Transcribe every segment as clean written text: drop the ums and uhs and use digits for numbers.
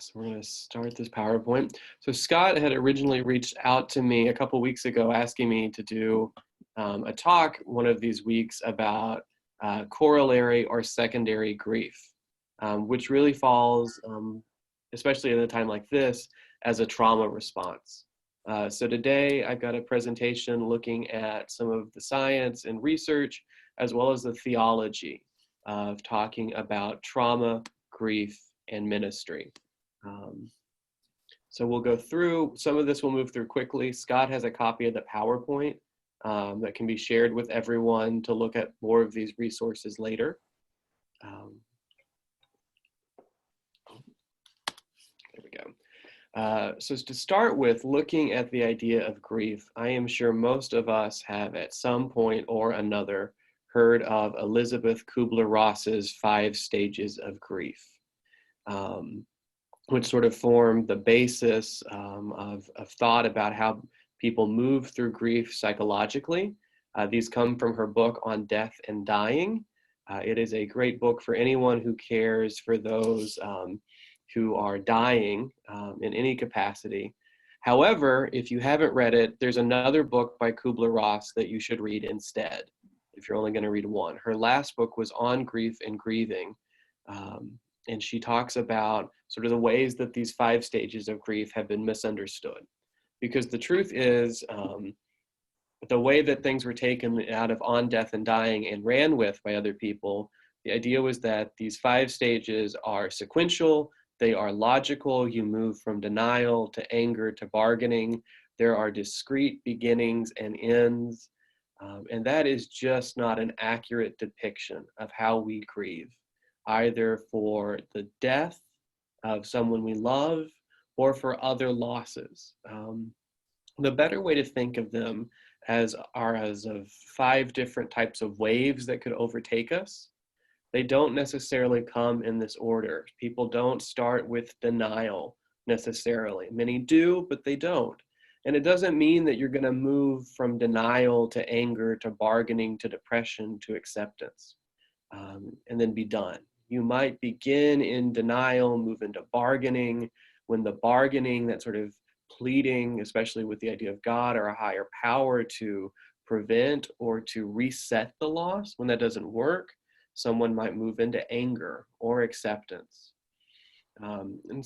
So we're going to start this PowerPoint. So Scott had originally reached out to me a couple weeks ago asking me to do a talk one of these weeks about corollary or secondary grief, which really falls, especially at a time like this, as a trauma response. So today I've got a presentation looking at some of the science and research, as well as the theology of talking about trauma, grief, and ministry. So we'll go through, some of this we'll move through quickly. Scott has a copy of the PowerPoint that can be shared with everyone to look at more of these resources later. There we go. So to start with, looking at the idea of grief, I am sure most of us have at some point or another heard of Elizabeth Kübler-Ross's 5 stages of grief. Which sort of form the basis of thought about how people move through grief psychologically. These come from her book on death and dying. It is a great book for anyone who cares for those who are dying in any capacity. However, if you haven't read it, there's another book by Kübler-Ross that you should read instead, if you're only going to read one. Her last book was on grief and grieving. And she talks about sort of the ways that these 5 stages of grief have been misunderstood. Because the truth is, the way that things were taken out of On Death and Dying and ran with by other people, the idea was that these 5 stages are sequential, they are logical, you move from denial to anger to bargaining, there are discrete beginnings and ends, and that is just not an accurate depiction of how we grieve, either for the death of someone we love or for other losses. The better way to think of them as of 5 different types of waves that could overtake us. They don't necessarily come in this order. People don't start with denial necessarily. Many do, but they don't. And it doesn't mean that you're going to move from denial to anger to bargaining to depression to acceptance and then be done. You might begin in denial, move into bargaining. When the bargaining, that sort of pleading, especially with the idea of God or a higher power to prevent or to reset the loss, when that doesn't work, someone might move into anger or acceptance. And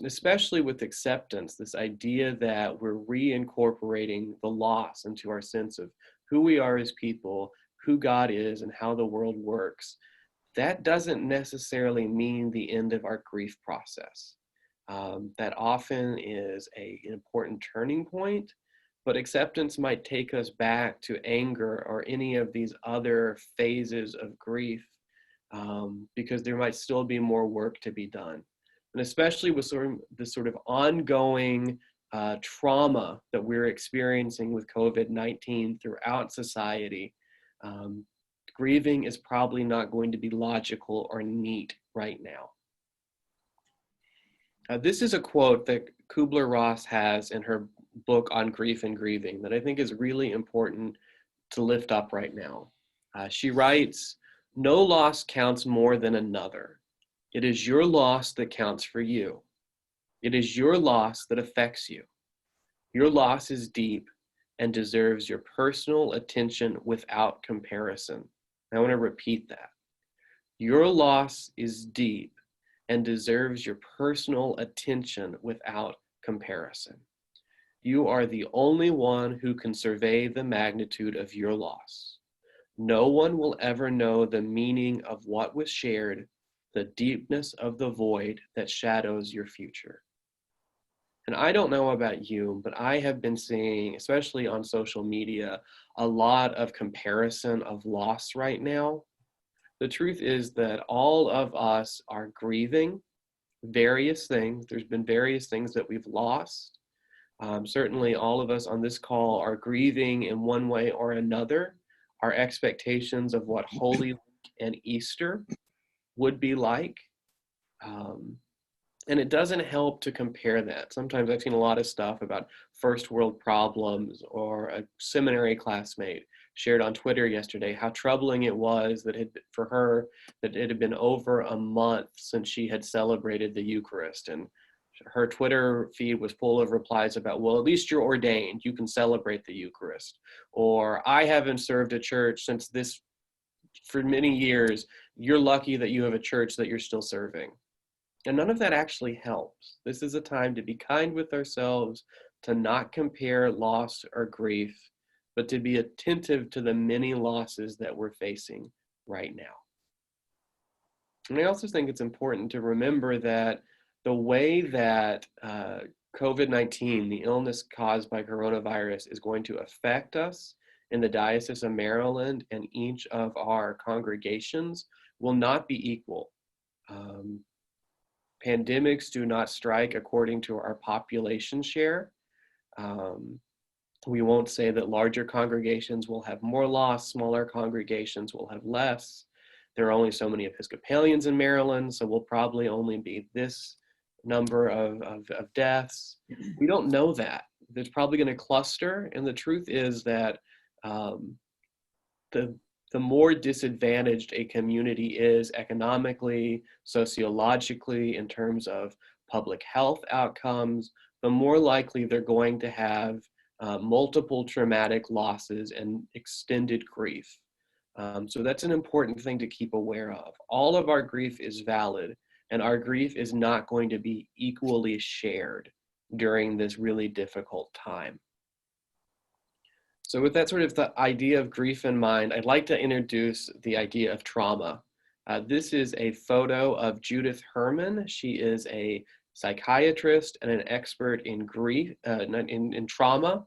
especially with acceptance, this idea that we're reincorporating the loss into our sense of who we are as people, who God is, and how the world works. That doesn't necessarily mean the end of our grief process. That often is an important turning point, but acceptance might take us back to anger or any of these other phases of grief because there might still be more work to be done. And especially with this sort of ongoing trauma that we're experiencing with COVID-19 throughout society, grieving is probably not going to be logical or neat right now. This is a quote that Kübler-Ross has in her book on grief and grieving that I think is really important to lift up right now. She writes, "No loss counts more than another. It is your loss that counts for you. It is your loss that affects you. Your loss is deep and deserves your personal attention without comparison." I want to repeat that. Your loss is deep and deserves your personal attention without comparison. You are the only one who can survey the magnitude of your loss. No one will ever know the meaning of what was shared, the deepness of the void that shadows your future. And I don't know about you, but I have been seeing, especially on social media, a lot of comparison of loss right now. The truth is that all of us are grieving various things. There's been various things that we've lost. Certainly all of us on this call are grieving in one way or another our expectations of what Holy Week and Easter would be like. And it doesn't help to compare that. Sometimes I've seen a lot of stuff about first world problems, or a seminary classmate shared on Twitter yesterday how troubling it was that for her that it had been over a month since she had celebrated the Eucharist. And her Twitter feed was full of replies about, well, at least you're ordained, you can celebrate the Eucharist. Or, I haven't served a church since this for many years, you're lucky that you have a church that you're still serving. And none of that actually helps. This is a time to be kind with ourselves, to not compare loss or grief, but to be attentive to the many losses that we're facing right now. And I also think it's important to remember that the way that COVID-19, the illness caused by coronavirus, is going to affect us in the Diocese of Maryland and each of our congregations will not be equal. Pandemics do not strike according to our population share. We won't say that larger congregations will have more loss, smaller congregations will have less. There are only so many Episcopalians in Maryland, so we'll probably only be this number of deaths. We don't know that. There's probably going to cluster, and the truth is that the more disadvantaged a community is economically, sociologically, in terms of public health outcomes, the more likely they're going to have multiple traumatic losses and extended grief. So that's an important thing to keep aware of. All of our grief is valid, and our grief is not going to be equally shared during this really difficult time. So with that sort of the idea of grief in mind, I'd like to introduce the idea of trauma. This is a photo of Judith Herman. She is a psychiatrist and an expert in grief, in trauma,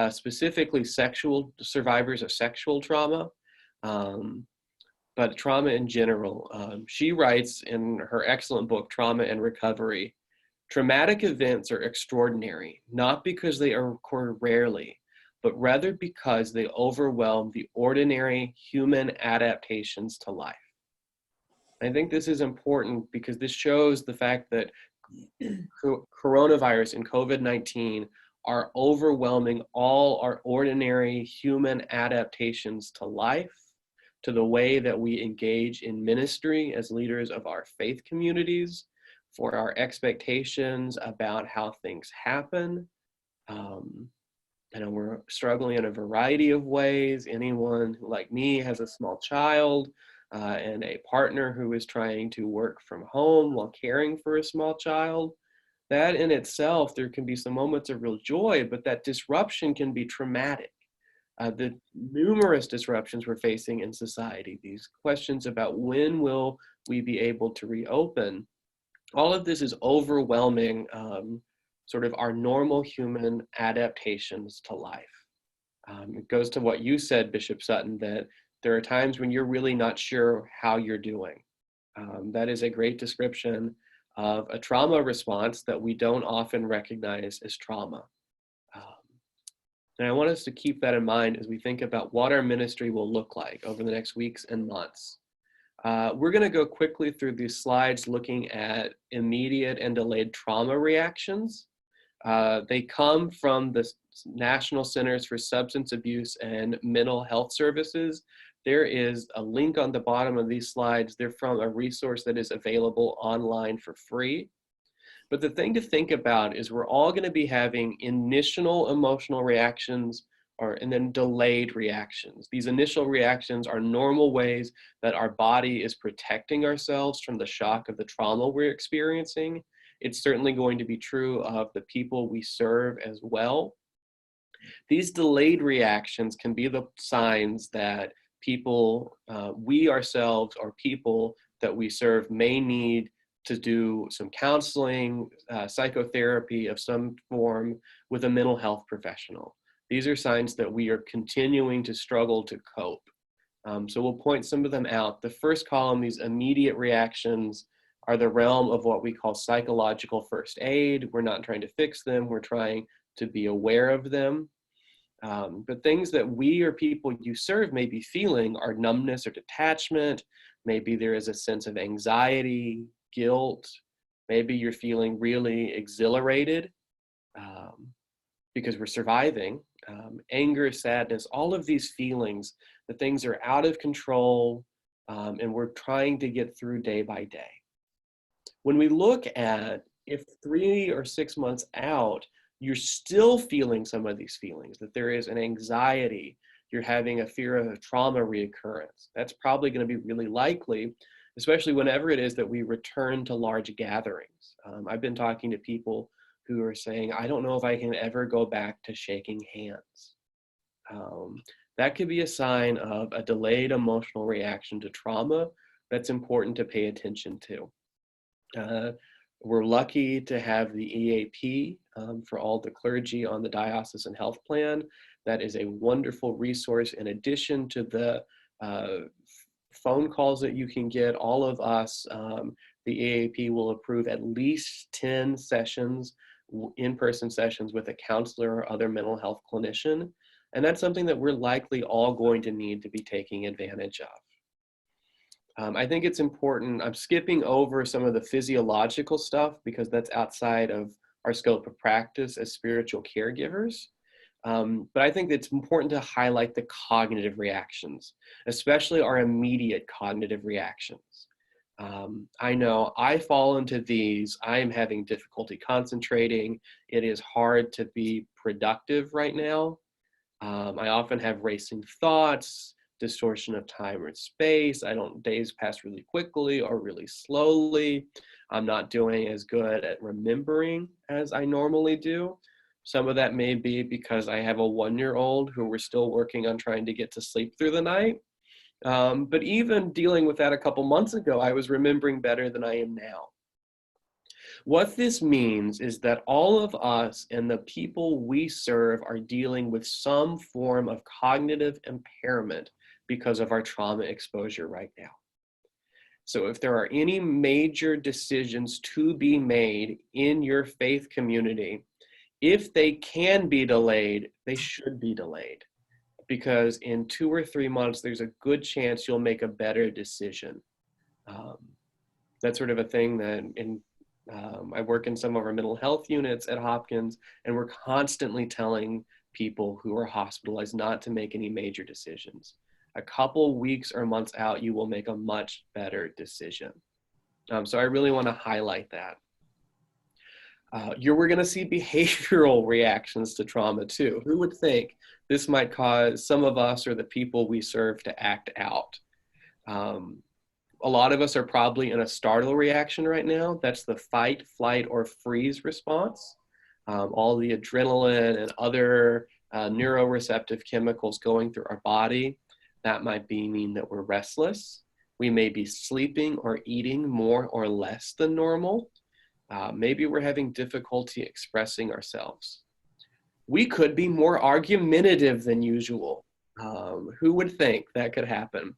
specifically sexual survivors of sexual trauma, but trauma in general. She writes in her excellent book, Trauma and Recovery, traumatic events are extraordinary, not because they occur rarely, but rather because they overwhelm the ordinary human adaptations to life. I think this is important because this shows the fact that coronavirus and COVID-19 are overwhelming all our ordinary human adaptations to life, to the way that we engage in ministry as leaders of our faith communities, for our expectations about how things happen. We're struggling in a variety of ways. Anyone who, like me, has a small child and a partner who is trying to work from home while caring for a small child, that in itself, there can be some moments of real joy, but that disruption can be traumatic. The numerous disruptions we're facing in society, these questions about when will we be able to reopen, all of this is overwhelming sort of our normal human adaptations to life. It goes to what you said, Bishop Sutton, that there are times when you're really not sure how you're doing. That is a great description of a trauma response that we don't often recognize as trauma. And I want us to keep that in mind as we think about what our ministry will look like over the next weeks and months. We're going to go quickly through these slides looking at immediate and delayed trauma reactions. They come from the National Centers for Substance Abuse and Mental Health Services. There is a link on the bottom of these slides. They're from a resource that is available online for free. But the thing to think about is we're all going to be having initial emotional reactions and then delayed reactions. These initial reactions are normal ways that our body is protecting ourselves from the shock of the trauma we're experiencing. It's certainly going to be true of the people we serve as well. These delayed reactions can be the signs that people, we ourselves or people that we serve may need to do some counseling, psychotherapy of some form with a mental health professional. These are signs that we are continuing to struggle to cope. So we'll point some of them out. The first column, these immediate reactions, are the realm of what we call psychological first aid. We're not trying to fix them, we're trying to be aware of them. But things that we or people you serve may be feeling are numbness or detachment. Maybe there is a sense of anxiety, guilt. Maybe you're feeling really exhilarated because we're surviving. Anger, sadness, all of these feelings, the things are out of control and we're trying to get through day by day. When we look at if 3 or 6 months out, you're still feeling some of these feelings, that there is an anxiety, you're having a fear of a trauma reoccurrence, that's probably going to be really likely, especially whenever it is that we return to large gatherings. I've been talking to people who are saying, I don't know if I can ever go back to shaking hands. That could be a sign of a delayed emotional reaction to trauma that's important to pay attention to. We're lucky to have the EAP for all the clergy on the diocesan health plan. That is a wonderful resource in addition to the phone calls that you can get. All of us, the EAP will approve at least 10 sessions, in-person sessions with a counselor or other mental health clinician. And that's something that we're likely all going to need to be taking advantage of. I think it's important, I'm skipping over some of the physiological stuff because that's outside of our scope of practice as spiritual caregivers. But I think it's important to highlight the cognitive reactions, especially our immediate cognitive reactions. I know I fall into these. I am having difficulty concentrating. It is hard to be productive right now. I often have racing thoughts, distortion of time or space. Days pass really quickly or really slowly. I'm not doing as good at remembering as I normally do. Some of that may be because I have a 1-year-old who we're still working on trying to get to sleep through the night. But even dealing with that a couple months ago, I was remembering better than I am now. What this means is that all of us and the people we serve are dealing with some form of cognitive impairment because of our trauma exposure right now. So if there are any major decisions to be made in your faith community, if they can be delayed, they should be delayed. Because in 2 or 3 months, there's a good chance you'll make a better decision. That's sort of a thing that I work in some of our mental health units at Hopkins, and we're constantly telling people who are hospitalized not to make any major decisions. A couple weeks or months out, you will make a much better decision. So I really want to highlight that. We're going to see behavioral reactions to trauma too. Who would think this might cause some of us or the people we serve to act out? A lot of us are probably in a startle reaction right now. That's the fight, flight, or freeze response. All the adrenaline and other neuroreceptive chemicals going through our body. That might mean that we're restless. We may be sleeping or eating more or less than normal. Maybe we're having difficulty expressing ourselves. We could be more argumentative than usual. Who would think that could happen?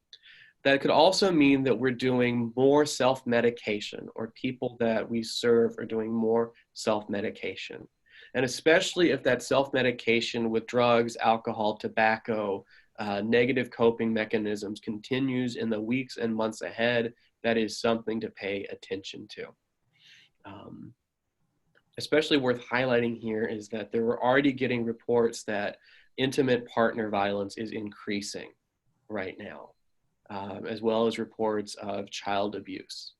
That could also mean that we're doing more self-medication, or people that we serve are doing more self-medication. And especially if that self-medication with drugs, alcohol, tobacco, negative coping mechanisms continues in the weeks and months ahead, that is something to pay attention to. Especially worth highlighting here is that there were already getting reports that intimate partner violence is increasing right now, as well as reports of child abuse.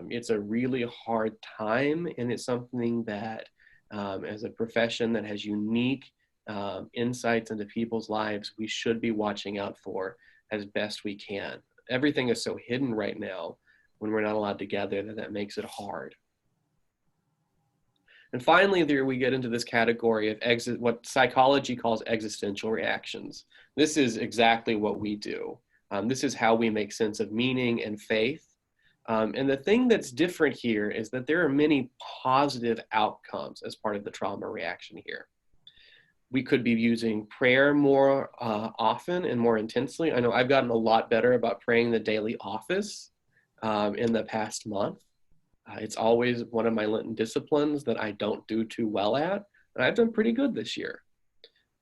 It's a really hard time, and it's something that as a profession that has unique insights into people's lives, we should be watching out for as best we can. Everything is so hidden right now when we're not allowed to gather that makes it hard. And finally, there we get into this category of what psychology calls existential reactions. This is exactly what we do. This is how we make sense of meaning and faith. And the thing that's different here is that there are many positive outcomes as part of the trauma reaction here. We could be using prayer more often and more intensely. I know I've gotten a lot better about praying the daily office in the past month. It's always one of my Lenten disciplines that I don't do too well at, and I've done pretty good this year.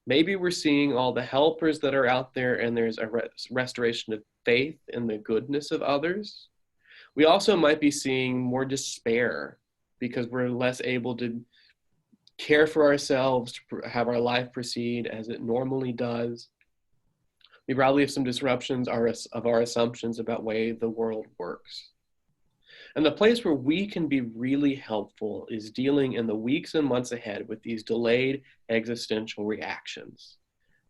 Maybe we're seeing all the helpers that are out there, and there's a restoration of faith in the goodness of others. We also might be seeing more despair because we're less able to care for ourselves, to have our life proceed as it normally does. We probably have some disruptions of our assumptions about the way the world works. And the place where we can be really helpful is dealing in the weeks and months ahead with these delayed existential reactions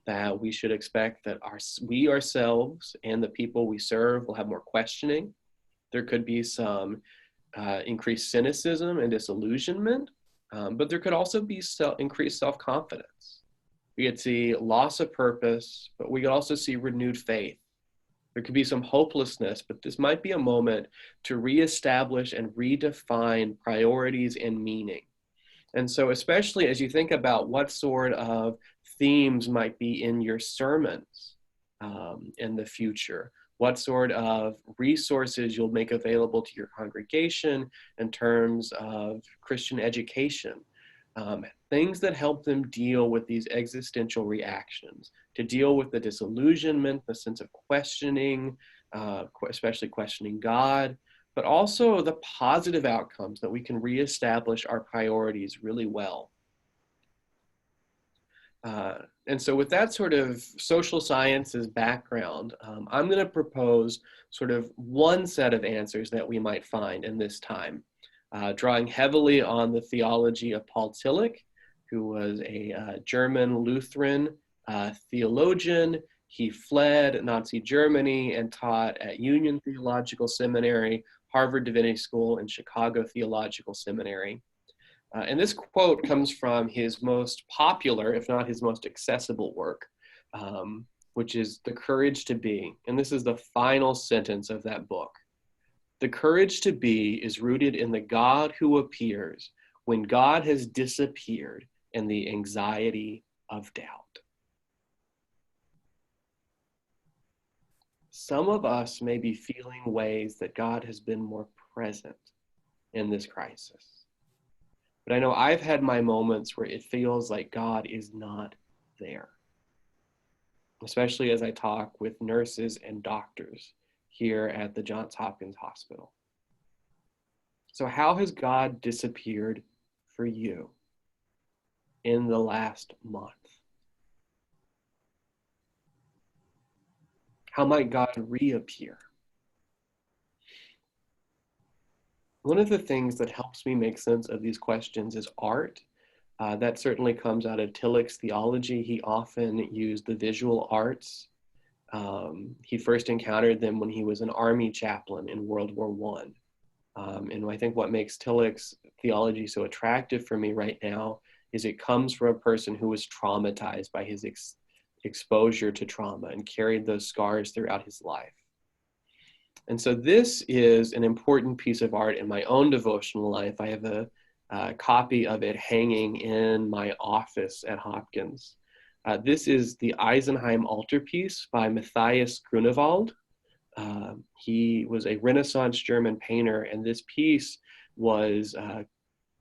that we should expect that we ourselves and the people we serve will have more questioning. There could be some increased cynicism and disillusionment, but there could also be increased self-confidence. We could see loss of purpose, but we could also see renewed faith. There could be some hopelessness, but this might be a moment to reestablish and redefine priorities and meaning. And so especially as you think about what sort of themes might be in your sermons in the future, what sort of resources you'll make available to your congregation in terms of Christian education, things that help them deal with these existential reactions, to deal with the disillusionment, the sense of questioning, especially questioning God, but also the positive outcomes that we can reestablish our priorities really well. And so with that sort of social sciences background, I'm going to propose sort of one set of answers that we might find in this time, drawing heavily on the theology of Paul Tillich, who was a German Lutheran theologian. He fled Nazi Germany and taught at Union Theological Seminary, Harvard Divinity School, and Chicago Theological Seminary. And this quote comes from his most popular, if not his most accessible work, which is The Courage to Be. And this is the final sentence of that book. The courage to be is rooted in the God who appears when God has disappeared and the anxiety of doubt. Some of us may be feeling ways that God has been more present in this crisis. But I know I've had my moments where it feels like God is not there, especially as I talk with nurses and doctors here at the Johns Hopkins Hospital. So how has God disappeared for you in the last month? How might God reappear? One of the things that helps me make sense of these questions is art. That certainly comes out of Tillich's theology. He often used the visual arts. He first encountered them when he was an army chaplain in World War I. And I think what makes Tillich's theology so attractive for me right now is it comes from a person who was traumatized by his exposure to trauma and carried those scars throughout his life. And so this is an important piece of art in my own devotional life. I have a copy of it hanging in my office at Hopkins. This is the Eisenheim altarpiece by Matthias Grunewald. He was a Renaissance German painter, and this piece was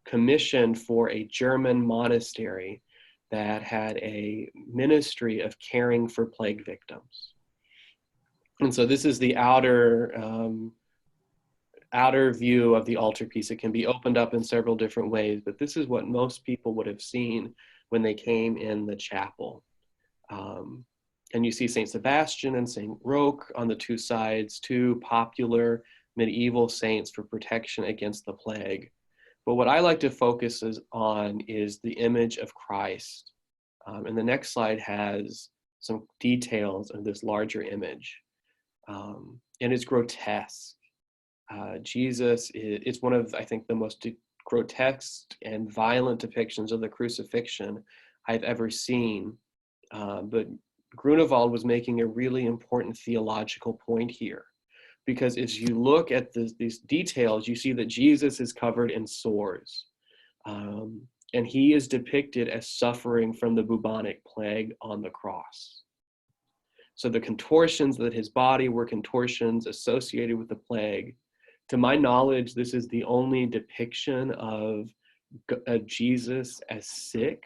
commissioned for a German monastery that had a ministry of caring for plague victims. And so this is the outer view of the altarpiece. It can be opened up in several different ways, but this is what most people would have seen when they came in the chapel. And you see St. Sebastian and St. Roque on the two sides, two popular medieval saints for protection against the plague. But what I like to focus on is the image of Christ. And the next slide has some details of this larger image. And it's grotesque. Jesus it's one of, I think, the most grotesque and violent depictions of the crucifixion I've ever seen. But Grunewald was making a really important theological point here, because as you look at these details, you see that Jesus is covered in sores, and he is depicted as suffering from the bubonic plague on the cross. So the contortions that his body were contortions associated with the plague. To my knowledge, this is the only depiction of Jesus as sick.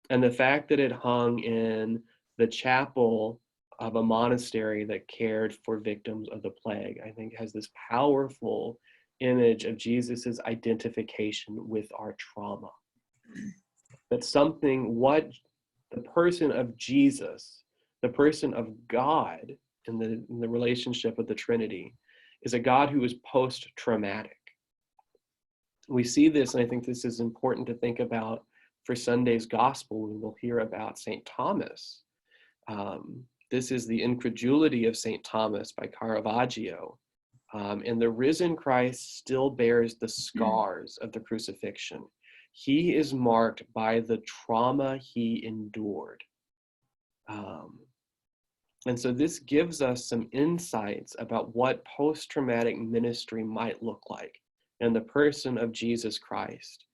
And the fact that it hung in the chapel of a monastery that cared for victims of the plague, I think has this powerful image of Jesus's identification with our trauma. That what the person of Jesus, the person of God in the relationship of the Trinity, is a God who is post-traumatic. We see this, and I think this is important to think about for Sunday's gospel when we'll hear about St. Thomas. This is the incredulity of St. Thomas by Caravaggio. And the risen Christ still bears the scars of the crucifixion. He is marked by the trauma he endured. And so this gives us some insights about what post-traumatic ministry might look like in the person of Jesus Christ,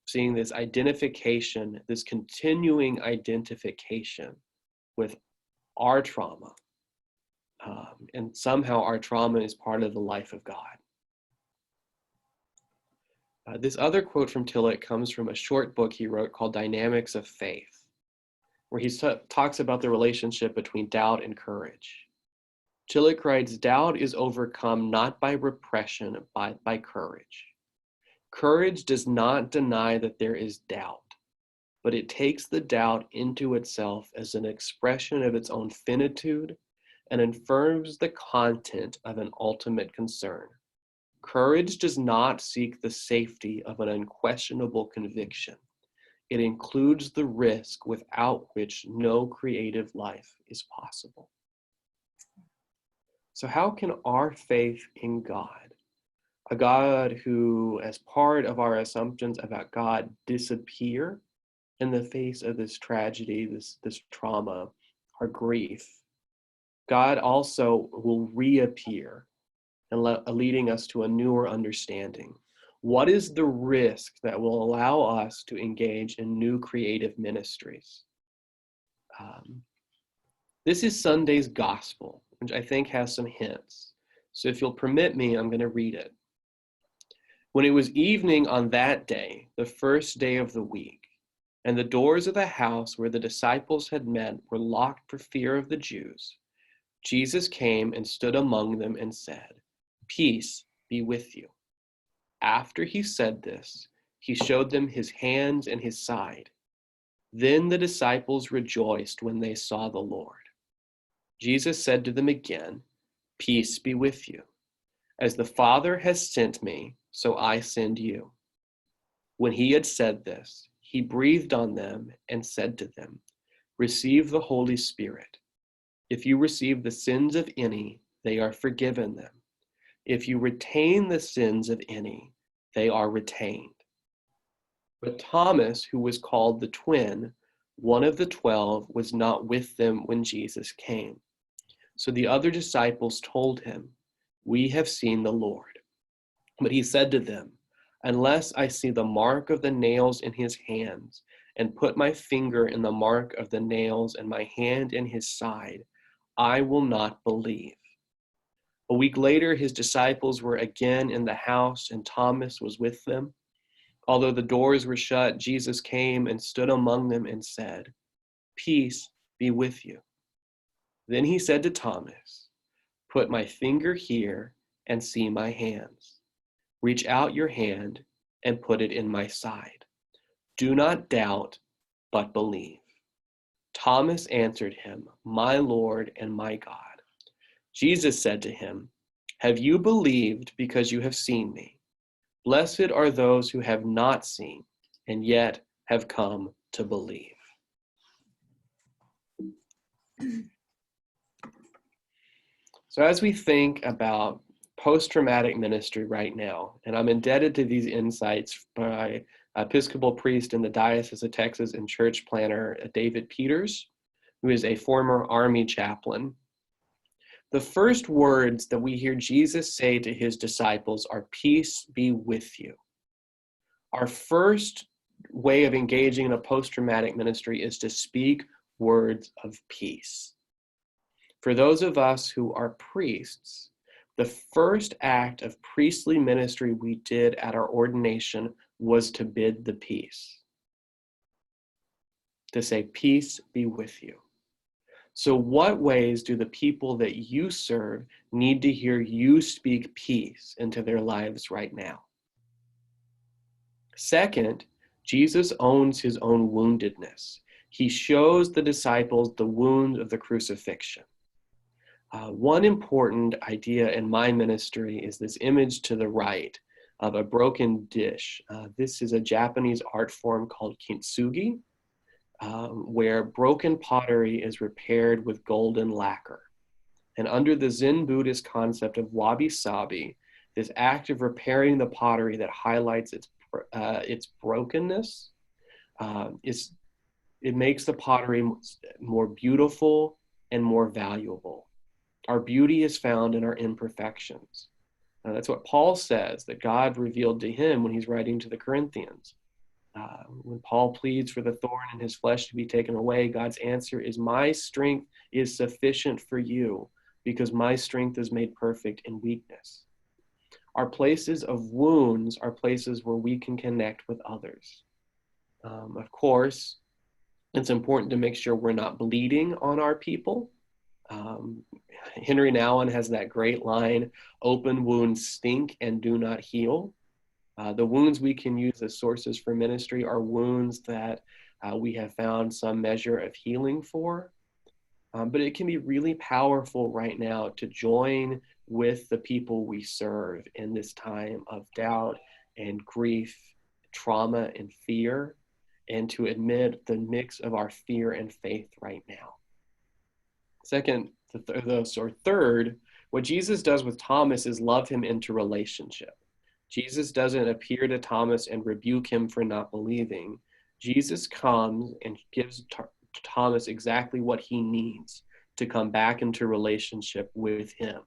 seeing this identification, this continuing identification with our trauma. And somehow our trauma is part of the life of God. This other quote from Tillich comes from a short book he wrote called Dynamics of Faith, where he talks about the relationship between doubt and courage. Tillich writes, doubt is overcome not by repression, but by courage. Courage does not deny that there is doubt, but it takes the doubt into itself as an expression of its own finitude and affirms the content of an ultimate concern. Courage does not seek the safety of an unquestionable conviction. It includes the risk without which no creative life is possible. So how can our faith in God, a God who, as part of our assumptions about God, disappear in the face of this tragedy, this trauma, our grief, God also will reappear and leading us to a newer understanding. What is the risk that will allow us to engage in new creative ministries? This is Sunday's gospel, which I think has some hints. So if you'll permit me, I'm going to read it. When it was evening on that day, the first day of the week, and the doors of the house where the disciples had met were locked for fear of the Jews, Jesus came and stood among them and said, "Peace be with you." After he said this, he showed them his hands and his side. Then the disciples rejoiced when they saw the Lord. Jesus said to them again, "Peace be with you. As the Father has sent me, so I send you." When he had said this, he breathed on them and said to them, "Receive the Holy Spirit. If you receive the sins of any, they are forgiven them. If you retain the sins of any, they are retained." But Thomas, who was called the twin, one of the 12, was not with them when Jesus came. So the other disciples told him, "We have seen the Lord." But he said to them, "Unless I see the mark of the nails in his hands, and put my finger in the mark of the nails and my hand in his side, I will not believe." A week later, his disciples were again in the house, and Thomas was with them. Although the doors were shut, Jesus came and stood among them and said, "Peace be with you." Then he said to Thomas, "Put my finger here and see my hands. Reach out your hand and put it in my side. Do not doubt, but believe." Thomas answered him, "My Lord and my God." Jesus said to him, "Have you believed because you have seen me? Blessed are those who have not seen and yet have come to believe." So as we think about post-traumatic ministry right now, and I'm indebted to these insights by Episcopal priest in the Diocese of Texas and church planner David Peters, who is a former Army chaplain. The first words that we hear Jesus say to his disciples are, "Peace be with you." Our first way of engaging in a post-traumatic ministry is to speak words of peace. For those of us who are priests, the first act of priestly ministry we did at our ordination was to bid the peace. To say, "Peace be with you." So what ways do the people that you serve need to hear you speak peace into their lives right now? Second, Jesus owns his own woundedness. He shows the disciples the wounds of the crucifixion. One important idea in my ministry is this image to the right of a broken dish. This is a Japanese art form called kintsugi, where broken pottery is repaired with golden lacquer. And under the Zen Buddhist concept of wabi-sabi, this act of repairing the pottery that highlights its brokenness, it makes the pottery more beautiful and more valuable. Our beauty is found in our imperfections. That's what Paul says that God revealed to him when he's writing to the Corinthians. When Paul pleads for the thorn in his flesh to be taken away, God's answer is, my strength is sufficient for you because my strength is made perfect in weakness. Our places of wounds are places where we can connect with others. Of course, it's important to make sure we're not bleeding on our people. Henry Nouwen has that great line, open wounds stink and do not heal. The wounds we can use as sources for ministry are wounds that we have found some measure of healing for. But it can be really powerful right now to join with the people we serve in this time of doubt and grief, trauma and fear, and to admit the mix of our fear and faith right now. Third, what Jesus does with Thomas is love him into relationship. Jesus doesn't appear to Thomas and rebuke him for not believing. Jesus comes and gives Thomas exactly what he needs to come back into relationship with him.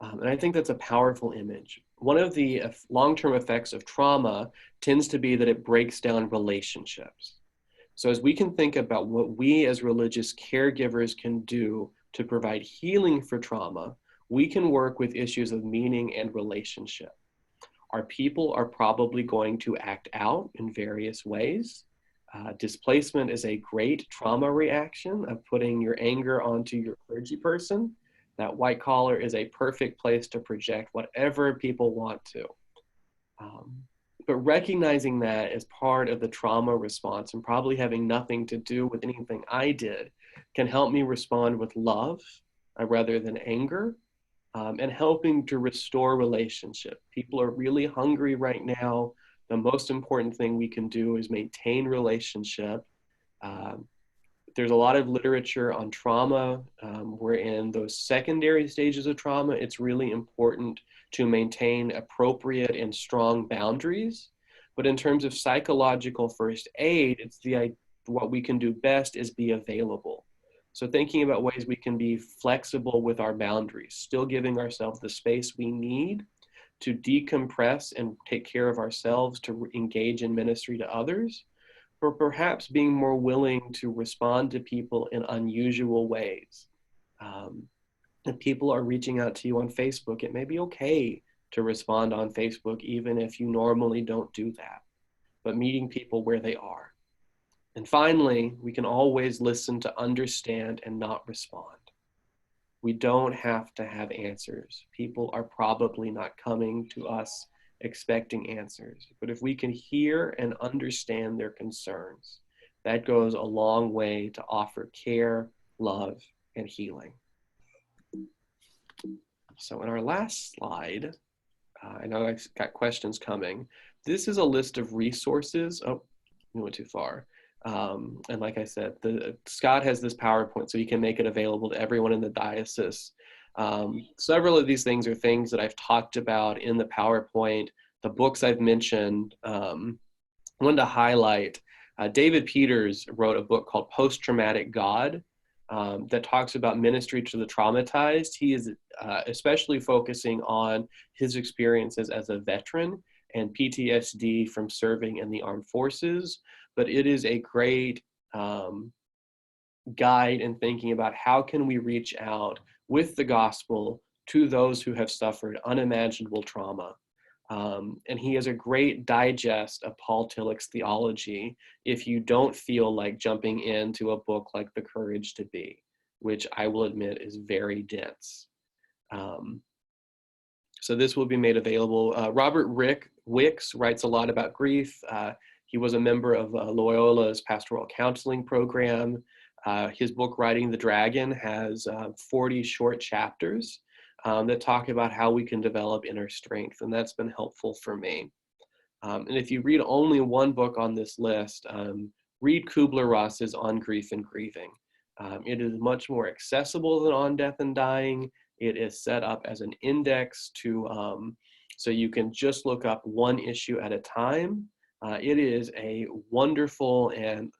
And I think that's a powerful image. One of the long-term effects of trauma tends to be that it breaks down relationships. So as we can think about what we as religious caregivers can do to provide healing for trauma, we can work with issues of meaning and relationship. Our people are probably going to act out in various ways. Displacement is a great trauma reaction of putting your anger onto your clergy person. That white collar is a perfect place to project whatever people want to. But recognizing that as part of the trauma response and probably having nothing to do with anything I did can help me respond with love rather than anger, and helping to restore relationship. People are really hungry right now. The most important thing we can do is maintain relationship. There's a lot of literature on trauma. Where in those secondary stages of trauma, it's really important to maintain appropriate and strong boundaries. But in terms of psychological first aid, what we can do best is be available. So thinking about ways we can be flexible with our boundaries, still giving ourselves the space we need to decompress and take care of ourselves, to engage in ministry to others, or perhaps being more willing to respond to people in unusual ways. If people are reaching out to you on Facebook, it may be okay to respond on Facebook, even if you normally don't do that, but meeting people where they are. And finally, we can always listen to understand and not respond. We don't have to have answers. People are probably not coming to us expecting answers. But if we can hear and understand their concerns, that goes a long way to offer care, love, and healing. So in our last slide, I know I've got questions coming. This is a list of resources. Oh, we went too far. And like I said, Scott has this PowerPoint, so he can make it available to everyone in the diocese. Several of these things are things that I've talked about in the PowerPoint, the books I've mentioned. I wanted to highlight, David Peters wrote a book called Post-Traumatic God that talks about ministry to the traumatized. He is especially focusing on his experiences as a veteran and PTSD from serving in the armed forces. But it is a great guide in thinking about how can we reach out with the gospel to those who have suffered unimaginable trauma. And he has a great digest of Paul Tillich's theology if you don't feel like jumping into a book like The Courage to Be, which I will admit is very dense. So this will be made available. Robert Wicks writes a lot about grief. He was a member of Loyola's pastoral counseling program. His book, Riding the Dragon, has 40 short chapters that talk about how we can develop inner strength, and that's been helpful for me. And if you read only one book on this list, read Kübler-Ross's On Grief and Grieving. It is much more accessible than On Death and Dying. It is set up as an index to, so you can just look up one issue at a time. It is a wonderful and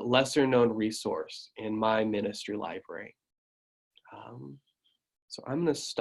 lesser known resource in my ministry library. So I'm going to stop.